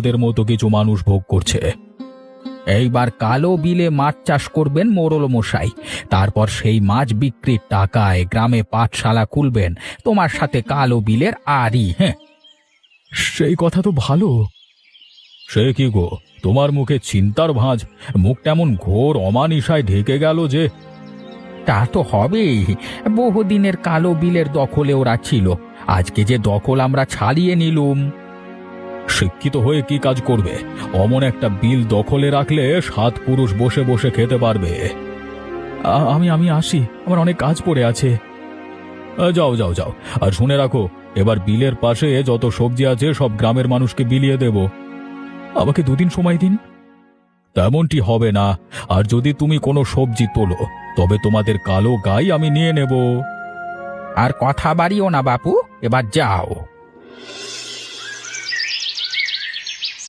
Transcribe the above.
ওদের মতো কিছু মানুষ ভোগ করছে। এইবার কালো বিলে মাছ চাষ করবেন মোড়ল মশাই, তারপর সেই মাছ বিক্রির টাকায় গ্রামে পাঠশালা খুলবেন, তোমার সাথে কালো বিলের আরই। হ্যাঁ, সেই কথা তো ভালো। সে কি গো, তোমার মুখে চিন্তার ভাঁজ, মুখটা এমন ঘোর অমানিসায় ঢেকে গেল যে। তা তো হবেই, বহুদিনের কালো বিলের দখলে ওরা ছিল, আজকে যে দখল আমরা ছাড়িয়ে নিলুম। শিক্ষিত হয়ে কি কাজ করবে? অমন একটা বিল দখলে রাখলে 7 পুরুষ বসে বসে খেতে পারবে। আমি আমি আসি, আমার অনেক কাজ পড়ে আছে। যাও যাও যাও, আর শুনে রাখো, এবার বিলের পাশে যত সবজি আছে সব গ্রামের মানুষকে বিলিয়ে দেব। আমাকে 2 দিন সময় দিন। তেমনটি হবে না, আর যদি তুমি কোনো সবজি তোলো তবে তোমাদের কালো গাই আমি নিয়ে নেব। আর কথা বাড়িও না বাপু, এবার যাও।